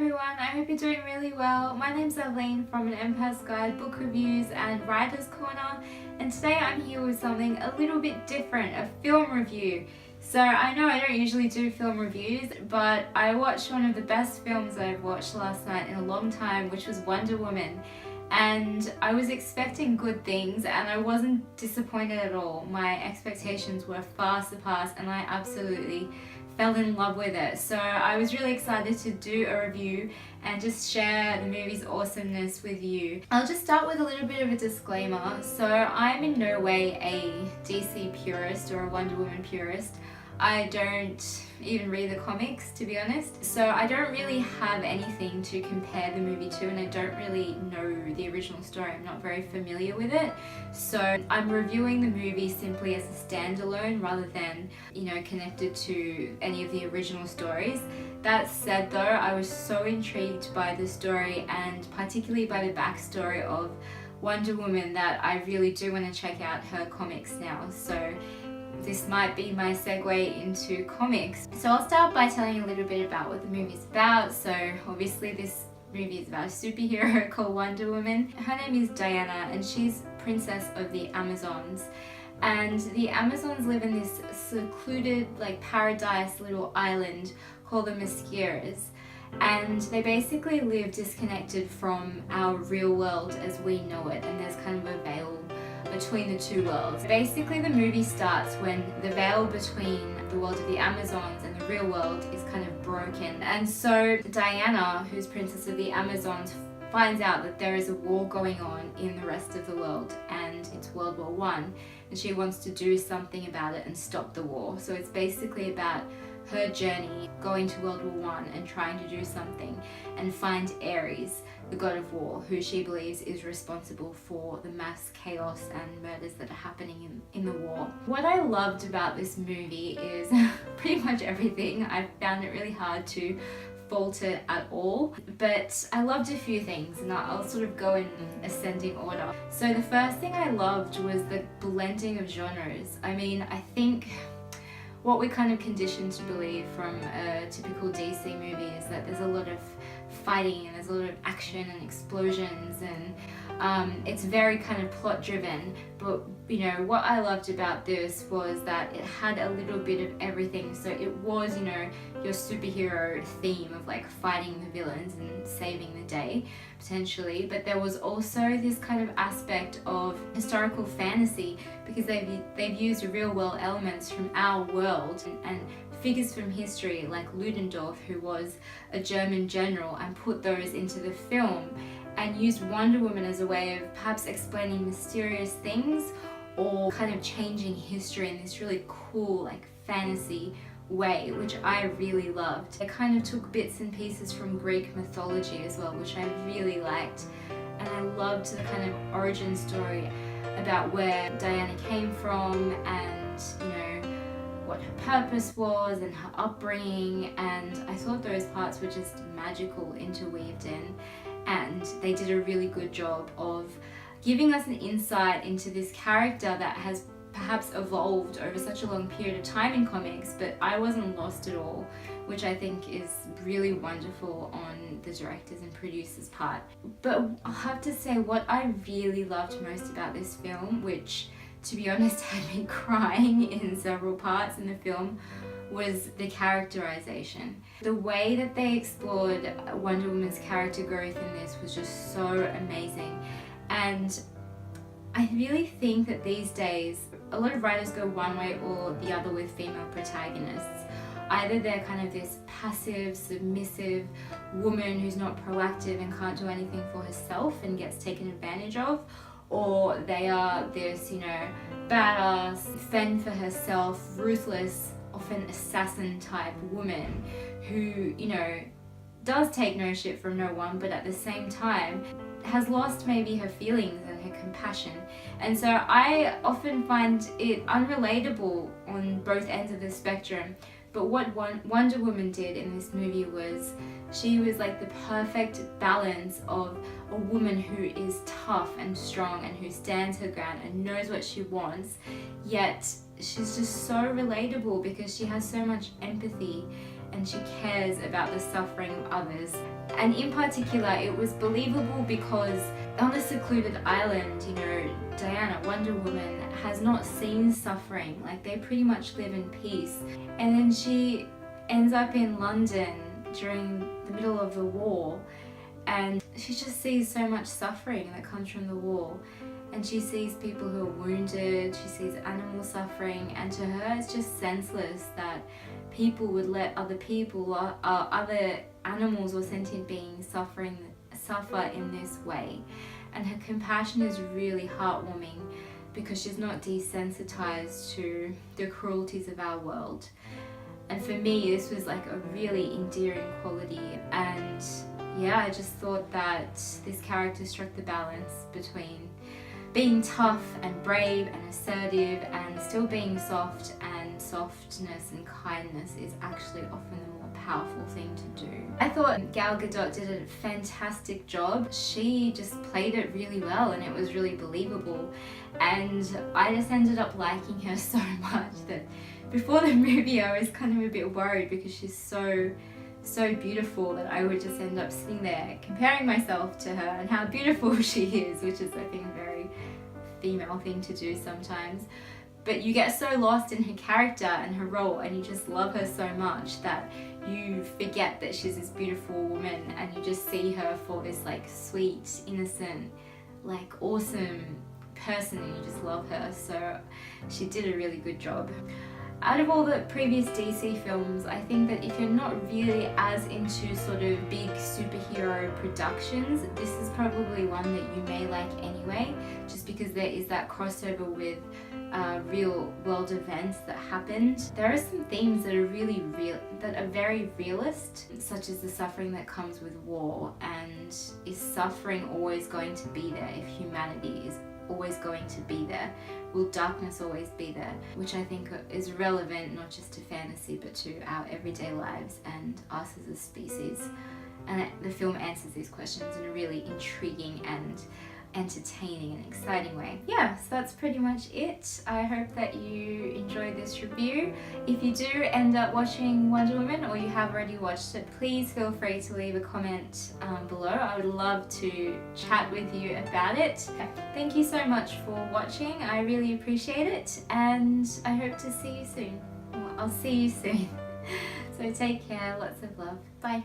everyone, I hope you're doing really well. My name's Arlene from An Empath's Guide Book Reviews and Writer's Corner, and today I'm here with something a little bit different, a film review. So I know I don't usually do film reviews, but I watched one of the best films I've watched last night in a long time, which was Wonder Woman. And I was expecting good things and I wasn't disappointed at all. My expectations were far surpassed and I absolutely fell in love with it. So I was really excited to do a review and just share the movie's awesomeness with you. I'll just start with a little bit of a disclaimer. So I'm in no way a DC purist or a Wonder Woman purist. I don't even read the comics, to be honest. So I don't really have anything to compare the movie to, and I don't really know the original story. I'm not very familiar with it. So I'm reviewing the movie simply as a standalone rather than, connected to any of the original stories. That said though, I was so intrigued by the story and particularly by the backstory of Wonder Woman that I really do want to check out her comics now. So this might be my segue into comics. So I'll start by telling you a little bit about what the movie's about. So obviously this movie is about a superhero called Wonder Woman. Her name is Diana and she's princess of the Amazons. And the Amazons live in this secluded paradise little island called the Mascaras. And they basically live disconnected from our real world as we know it, and there's kind of a veil between the two worlds. Basically the movie starts when the veil between the world of the Amazons and the real world is kind of broken. And so Diana, who's princess of the Amazons, finds out that there is a war going on in the rest of the world, and it's World War One, and she wants to do something about it and stop the war. So it's basically about her journey going to World War One and trying to do something and find Ares, the god of war, who she believes is responsible for the mass chaos and murders that are happening in the war. What I loved about this movie is pretty much everything. I found it really hard to fault it at all, but I loved a few things, and I'll sort of go in ascending order. So the first thing I loved was the blending of genres. I mean, I think what we're kind of conditioned to believe from a typical DC movie is that there's a lot of fighting and there's a lot of action and explosions, and it's very kind of plot driven. But what I loved about this was that it had a little bit of everything. So it was your superhero theme of fighting the villains and saving the day potentially, but there was also this kind of aspect of historical fantasy because they've used real world elements from our world and figures from history like Ludendorff, who was a German general, and put those into the film and used Wonder Woman as a way of perhaps explaining mysterious things or kind of changing history in this really cool fantasy way, which I really loved. I kind of took bits and pieces from Greek mythology as well, which I really liked, and I loved the kind of origin story about where Diana came from and what her purpose was and her upbringing, and I thought those parts were just magical interweaved in, and they did a really good job of giving us an insight into this character that has perhaps evolved over such a long period of time in comics, but I wasn't lost at all, which I think is really wonderful on the directors and producers' part. But I'll have to say what I really loved most about this film, which to be honest had me crying in several parts in the film, was the characterization. The way that they explored Wonder Woman's character growth in this was just so amazing. And I really think that these days a lot of writers go one way or the other with female protagonists. Either they're kind of this passive, submissive woman who's not proactive and can't do anything for herself and gets taken advantage of, or they are this, badass, fend for herself, ruthless, often assassin type woman who, does take no shit from no one, but at the same time has lost maybe her feelings and her compassion. And so I often find it unrelatable on both ends of the spectrum. But what Wonder Woman did in this movie was she was the perfect balance of a woman who is tough and strong and who stands her ground and knows what she wants, yet she's just so relatable because she has so much empathy and she cares about the suffering of others. And in particular, it was believable because on a secluded island, you know, Diana, Wonder Woman, has not seen suffering. Like, they pretty much live in peace. And then she ends up in London during the middle of the war, and she just sees so much suffering that comes from the war. And she sees people who are wounded, she sees animal suffering, and to her it's just senseless that people would let other people, other animals or sentient beings suffer in this way. And her compassion is really heartwarming because she's not desensitized to the cruelties of our world. And for me, this was like a really endearing quality. And yeah, I just thought that this character struck the balance between being tough and brave and assertive and still being soft, and softness and kindness is actually often the more powerful thing to do. I thought Gal Gadot did a fantastic job. She just played it really well and it was really believable, and I just ended up liking her so much that before the movie I was kind of a bit worried because she's so beautiful that I would just end up sitting there comparing myself to her and how beautiful she is, which is I think a very female thing to do sometimes. But you get so lost in her character and her role, and you just love her so much that you forget that she's this beautiful woman, and you just see her for this like sweet, innocent, like awesome person, and you just love her. So she did a really good job. Out of all the previous DC films, I think that if you're not really as into sort of big superhero productions, this is probably one that you may like anyway, just because there is that crossover with real world events that happened. There are some themes that are really real, that are very realist, such as the suffering that comes with war, and is suffering always going to be there if humanity is always going to be there? Will darkness always be there? Which I think is relevant not just to fantasy but to our everyday lives and us as a species. And the film answers these questions in a really intriguing and entertaining and exciting way. Yeah, so that's pretty much it. I hope that you enjoyed this review. If you do end up watching Wonder Woman, or you have already watched it, please feel free to leave a comment below. I would love to chat with you about it. Thank you so much for watching. I really appreciate it, and I hope to see you soon. Well, I'll see you soon. So take care, lots of love. Bye.